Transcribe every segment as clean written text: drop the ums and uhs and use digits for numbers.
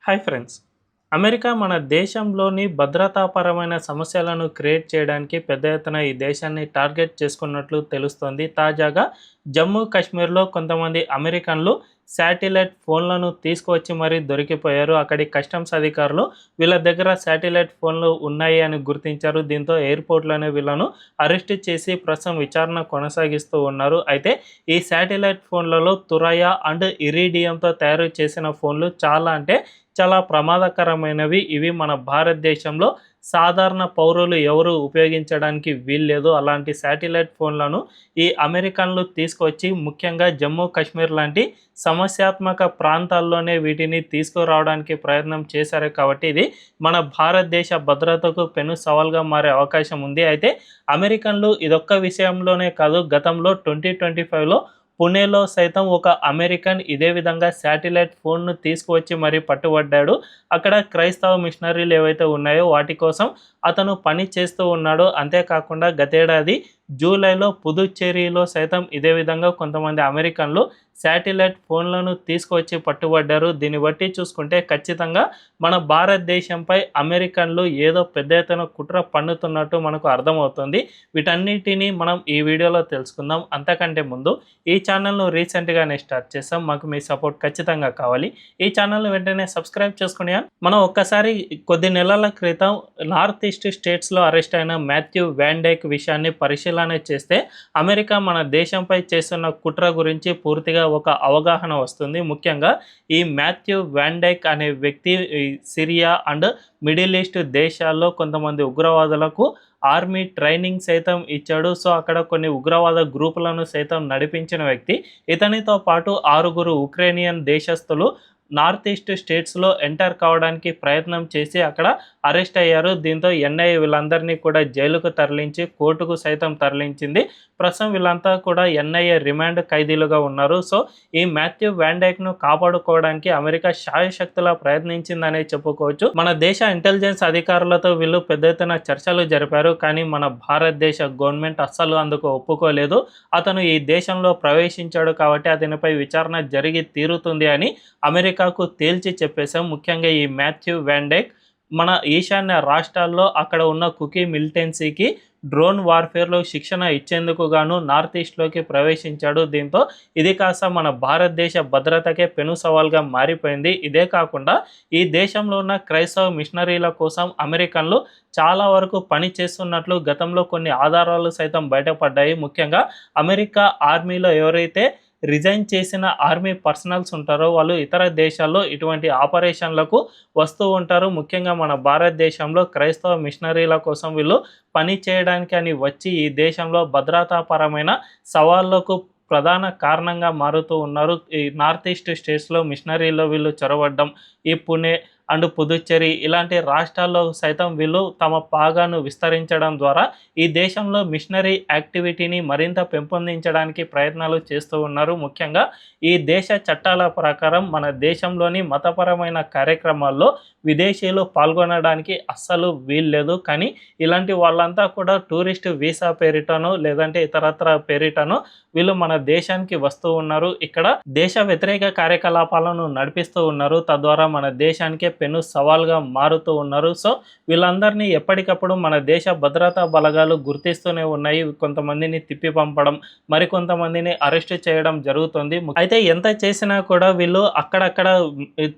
Hi friends. America మన దేశంలోని భద్రతాపరమైన సమస్యలను క్రియేట్ చేయడానికి పెద్ద ఎత్తున ఈ దేశాన్ని టార్గెట్ చేసుకున్నట్లు తెలుస్తోంది. తాజాగా జమ్మూ కాశ్మీర్‌లో కొంతమంది అమెరికన్లు శాటిలైట్ ఫోన్లను తీసుకువచ్చి మరీ దొరికిపోయారు. అక్కడి కస్టమ్స్ అధికారులు వీళ్ళ దగ్గర శాటిలైట్ ఫోన్లు ఉన్నాయి అని గుర్తించారు. దీంతో ఎయిర్‌పోర్ట్‌లోనే వీళ్ళను అరెస్ట్ చేసి ప్రస్తుతం విచారణ కొనసాగిస్తూ ఉన్నారు. అయితే ఈ శాటిలైట్ ఫోన్లలో తురయ అండ్ ఇరీడియంతో తయారు చేసిన ఫోన్లు చాలా ప్రమాదకరమైనవి. ఇవి మన భారతదేశంలో సాధారణ పౌరులు ఎవరు ఉపయోగించడానికి వీల్లేదు. అలాంటి శాటిలైట్ ఫోన్లను ఈ అమెరికన్లు తీసుకొచ్చి ముఖ్యంగా జమ్మూ కాశ్మీర్ లాంటి సమస్యాత్మక ప్రాంతాల్లోనే వీటిని తీసుకురావడానికి ప్రయత్నం చేశారు. కాబట్టి ఇది మన భారతదేశ భద్రతకు పెను సవాల్గా మారే అవకాశం ఉంది. అయితే అమెరికన్లు ఇదొక్క విషయంలోనే కాదు, గతంలో 2025లో పుణేలో సైతం ఒక అమెరికన్ ఇదే విధంగా శాటిలైట్ ఫోన్ను తీసుకువచ్చి మరీ పట్టుబడ్డాడు. అక్కడ క్రైస్తవ మిషనరీలు ఏవైతే ఉన్నాయో వాటి కోసం అతను పని చేస్తూ ఉన్నాడు. అంతేకాకుండా గతేడాది జూలైలో పుదుచ్చేరిలో సైతం ఇదే విధంగా కొంతమంది అమెరికన్లు శాటిలైట్ ఫోన్లను తీసుకువచ్చి పట్టుబడ్డారు. దీన్ని బట్టి చూసుకుంటే ఖచ్చితంగా మన భారతదేశంపై అమెరికన్లు ఏదో పెద్ద ఎత్తున కుట్ర పన్నుతున్నట్టు మనకు అర్థమవుతుంది. వీటన్నిటిని మనం ఈ వీడియోలో తెలుసుకుందాం. అంతకంటే ముందు ఈ ఛానల్ను రీసెంట్గానే స్టార్ట్ చేసాం. మాకు మీ సపోర్ట్ ఖచ్చితంగా కావాలి. ఈ ఛానల్ను వెంటనే సబ్స్క్రైబ్ చేసుకుని మనం ఒక్కసారి కొద్ది నెలల క్రితం నార్త్ ఈస్ట్ స్టేట్స్లో అరెస్ట్ అయిన మాథ్యూ వ్యాన్ డైక్ విషయాన్ని పరిశీలన చేస్తే అమెరికా మన దేశంపై చేస్తున్న కుట్ర గురించి పూర్తిగా ఒక అవగాహన వస్తుంది. ముఖ్యంగా ఈ మాథ్యూ వ్యాన్ డైక్ అనే వ్యక్తి సిరియా అండ్ మిడిల్ ఈస్ట్ దేశాల్లో కొంతమంది ఉగ్రవాదులకు ఆర్మీ ట్రైనింగ్ సైతం ఇచ్చాడు. సో అక్కడ కొన్ని ఉగ్రవాద గ్రూపులను సైతం నడిపించిన వ్యక్తి. ఇతనితో పాటు 6 ఉక్రేనియన్ దేశస్థులు నార్త్ ఈస్ట్ స్టేట్స్లో ఎంటర్ కావడానికి ప్రయత్నం చేసి అక్కడ అరెస్ట్ అయ్యారు. దీంతో ఎన్ఐఏ వీళ్ళందరినీ కూడా జైలుకు తరలించి కోర్టుకు సైతం తరలించింది. ప్రస్తుతం వీళ్ళంతా కూడా ఎన్ఐఏ రిమాండ్ ఖైదీలుగా ఉన్నారు. సో ఈ మాథ్యూ వ్యాన్ డైక్ను కాపాడుకోవడానికి అమెరికా శాయశక్తులా ప్రయత్నించిందనే చెప్పుకోవచ్చు. మన దేశ ఇంటెలిజెన్స్ అధికారులతో వీళ్ళు పెద్ద ఎత్తున చర్చలు జరిపారు. కానీ మన భారతదేశ గవర్నమెంట్ అస్సలు అందుకు ఒప్పుకోలేదు. అతను ఈ దేశంలో ప్రవేశించాడు కాబట్టి అతనిపై విచారణ జరిగి తీరుతుంది అని అమెరికాకు తేల్చి చెప్పేశాం. ముఖ్యంగా ఈ మాథ్యూ వ్యాన్ డైక్ మన ఈశాన్య రాష్ట్రాల్లో అక్కడ ఉన్న కుకీ మిలిటెన్సీకి డ్రోన్ వార్ఫేర్లో శిక్షణ ఇచ్చేందుకు గాను నార్త్ ఈస్ట్లోకి ప్రవేశించాడు. దీంతో ఇది కాస్త మన భారతదేశ భద్రతకే పెను సవాల్గా మారిపోయింది. ఇదే కాకుండా ఈ దేశంలో ఉన్న క్రైస్తవ మిషనరీల కోసం అమెరికన్లు చాలా వరకు పని చేస్తున్నట్లు గతంలో కొన్ని ఆధారాలు సైతం బయటపడ్డాయి. ముఖ్యంగా అమెరికా ఆర్మీలో ఎవరైతే రిజైన్ చేసిన ఆర్మీ పర్సనల్స్ ఉంటారో వాళ్ళు ఇతర దేశాల్లో ఇటువంటి ఆపరేషన్లకు వస్తూ ఉంటారు. ముఖ్యంగా మన భారతదేశంలో క్రైస్తవ మిషనరీల కోసం వీళ్ళు పని చేయడానికి అని వచ్చి ఈ దేశంలో భద్రతాపరమైన సవాళ్లకు ప్రధాన కారణంగా మారుతూ ఉన్నారు. ఈ నార్త్ ఈస్ట్ స్టేట్స్లో మిషనరీలో వీళ్ళు చొరబడ్డం, ఈ పుణే అండ్ పుదుచ్చేరి ఇలాంటి రాష్ట్రాల్లో సైతం వీళ్ళు తమ పాగాను విస్తరించడం ద్వారా ఈ దేశంలో మిషనరీ యాక్టివిటీని మరింత పెంపొందించడానికి ప్రయత్నాలు చేస్తూ ఉన్నారు. ముఖ్యంగా ఈ దేశ చట్టాల ప్రకారం మన దేశంలోని మతపరమైన కార్యక్రమాల్లో విదేశీయులు పాల్గొనడానికి అస్సలు వీల్లేదు. కానీ ఇలాంటి వాళ్ళంతా కూడా టూరిస్ట్ వీసా పేరిటనో లేదంటే ఇతరత్ర పేరిటనో వీళ్ళు మన దేశానికి వస్తూ ఉన్నారు. ఇక్కడ దేశ వ్యతిరేక కార్యకలాపాలను నడిపిస్తూ ఉన్నారు. తద్వారా మన దేశానికే పెను సవాల్గా మారుతూ ఉన్నారు. సో వీళ్ళందరినీ ఎప్పటికప్పుడు మన దేశ భద్రతా బలగాలు గుర్తిస్తూనే ఉన్నాయి. కొంతమందిని తిప్పి పంపడం, మరికొంతమందిని అరెస్ట్ చేయడం జరుగుతుంది. అయితే ఎంత చేసినా కూడా వీళ్ళు అక్కడక్కడ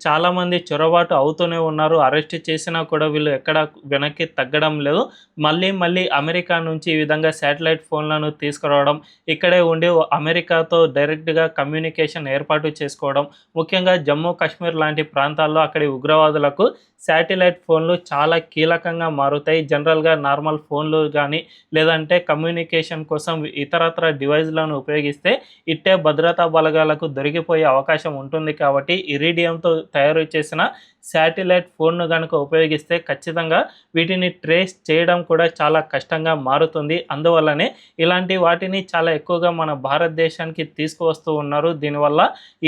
చాలామంది చొరబాటు అవుతూనే ఉన్నారు. అరెస్ట్ చేసినా కూడా వీళ్ళు ఎక్కడ వెనక్కి తగ్గడం లేదు. మళ్ళీ అమెరికా నుంచి ఈ విధంగా శాటిలైట్ ఫోన్లను తీసుకురావడం, ఇక్కడే ఉండి అమెరికాతో డైరెక్ట్గా కమ్యూనికేషన్ ఏర్పాటు చేసుకోవడం, ముఖ్యంగా జమ్మూ కాశ్మీర్ లాంటి ప్రాంతాల్లో అక్కడి ఉగ్రవాదులకు శాటిలైట్ ఫోన్లు చాలా కీలకంగా మారుతాయి. జనరల్గా నార్మల్ ఫోన్లు కానీ లేదంటే కమ్యూనికేషన్ కోసం ఇతరత్ర డివైజ్లను ఉపయోగిస్తే ఇట్టే భద్రతా బలగాలకు దొరికిపోయే అవకాశం ఉంటుంది. కాబట్టి ఇరీడియంతో తయారు చేసిన శాటిలైట్ ఫోన్ను కనుక ఉపయోగిస్తే ఖచ్చితంగా వీటిని ట్రేస్ చేయడం కూడా చాలా కష్టంగా మారుతుంది. అందువల్లనే ఇలాంటి వాటిని చాలా ఎక్కువగా మన భారతదేశానికి తీసుకువస్తూ ఉన్నారు. దీనివల్ల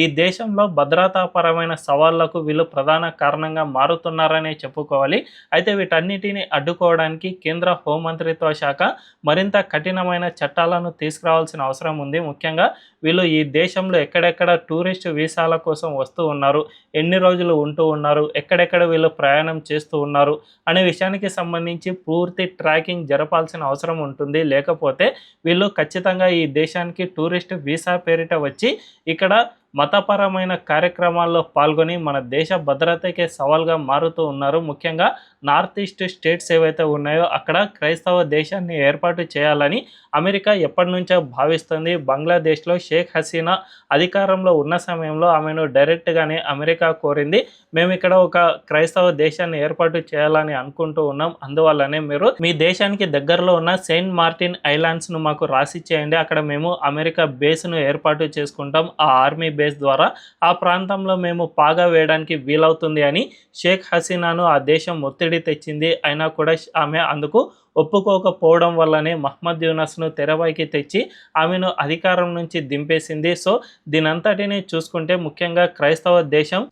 ఈ దేశంలో భద్రతాపరమైన సవాళ్లకు వీళ్ళు ప్రధాన కారణంగా కేంద్రంగా మారుతున్నారనే చెప్పుకోవాలి. అయితే వీటన్నిటిని అడ్డుకోవడానికి కేంద్ర హోంమంత్రిత్వ శాఖ మరింత కఠినమైన చట్టాలను తీసుకురావాల్సిన అవసరం ఉంది. ముఖ్యంగా వీళ్ళు ఈ దేశంలో ఎక్కడెక్కడ టూరిస్ట్ వీసాల కోసం వస్తూ ఉన్నారు, ఎన్ని రోజులు ఉంటూ ఉన్నారు, ఎక్కడెక్కడ వీళ్ళు ప్రయాణం చేస్తూ ఉన్నారు అనే విషయానికి సంబంధించి పూర్తి ట్రాకింగ్ జరపాల్సిన అవసరం ఉంటుంది. లేకపోతే వీళ్ళు ఖచ్చితంగా ఈ దేశానికి టూరిస్ట్ వీసా పేరిట వచ్చి ఇక్కడ మతపరమైన కార్యక్రమాల్లో పాల్గొని మన దేశ భద్రతకే సవాల్గా మారుతూ ఉన్నారు. ముఖ్యంగా నార్త్ ఈస్ట్ స్టేట్స్ ఏవైతే ఉన్నాయో అక్కడ క్రైస్తవ దేశాన్ని ఏర్పాటు చేయాలని అమెరికా ఎప్పటి నుంచో భావిస్తుంది. బంగ్లాదేశ్లో షేక్ హసీనా అధికారంలో ఉన్న సమయంలో ఆమెను డైరెక్ట్గానే అమెరికా కోరింది, మేము ఇక్కడ ఒక క్రైస్తవ దేశాన్ని ఏర్పాటు చేయాలని అనుకుంటూ ఉన్నాం, అందువల్లనే మీరు మీ దేశానికి దగ్గరలో ఉన్న సెయింట్ మార్టిన్ ఐలాండ్స్ను మాకు రాసి చేయండి, అక్కడ మేము అమెరికా బేస్ను ఏర్పాటు చేసుకుంటాం, ఆ ఆర్మీ బేస్ ద్వారా ఆ ప్రాంతంలో మేము పాగా వేయడానికి వీలవుతుంది అని షేక్ హసీనాను ఆ దేశం ఒత్తిడి తెచ్చింది. అయినా కూడా ఆమె అందుకు ఒప్పుకోకపోవడం వల్లనే మహ్మద్ యూనస్ను తెరపైకి తెచ్చి ఆమెను అధికారం నుంచి దింపేసింది. సో దీనంతటిని చూసుకుంటే ముఖ్యంగా క్రైస్తవ దేశం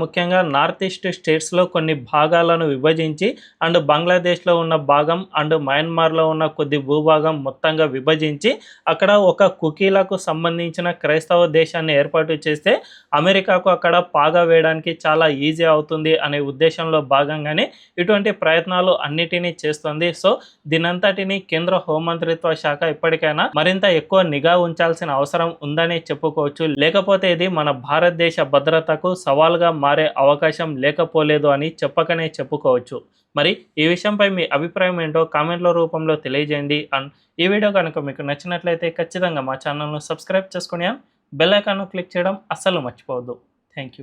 ముఖ్యంగా నార్త్ ఈస్ట్ స్టేట్స్లో కొన్ని భాగాలను విభజించి అండ్ బంగ్లాదేశ్లో ఉన్న భాగం అండ్ మయన్మార్లో ఉన్న కొద్ది భూభాగం మొత్తంగా విభజించి అక్కడ ఒక కుకీలకు సంబంధించిన క్రైస్తవ దేశాన్ని ఏర్పాటు చేస్తే అమెరికాకు అక్కడ పాగా వేయడానికి చాలా ఈజీ అవుతుంది అనే ఉద్దేశంలో భాగంగానే ఇటువంటి ప్రయత్నాలు అన్నిటినీ చేస్తుంది. సో దీనంతటిని కేంద్ర హోంమంత్రిత్వ శాఖ ఇప్పటికైనా మరింత ఎక్కువ నిఘా ఉంచాల్సిన అవసరం ఉందని చెప్పుకోవచ్చు. లేకపోతే ఇది మన భారతదేశ భద్రతకు సవాల్గా మారే అవకాశం లేకపోలేదు అని చెప్పకనే చెప్పుకోవచ్చు. మరి ఈ విషయంపై మీ అభిప్రాయం ఏంటో కామెంట్ల రూపంలో తెలియజేయండి. అండ్ ఈ వీడియో కనుక మీకు నచ్చినట్లయితే ఖచ్చితంగా మా ఛానల్ను సబ్స్క్రైబ్ చేసుకుని బెల్ ఐకాన్ను క్లిక్ చేయడం అస్సలు మర్చిపోవద్దు. Thank you.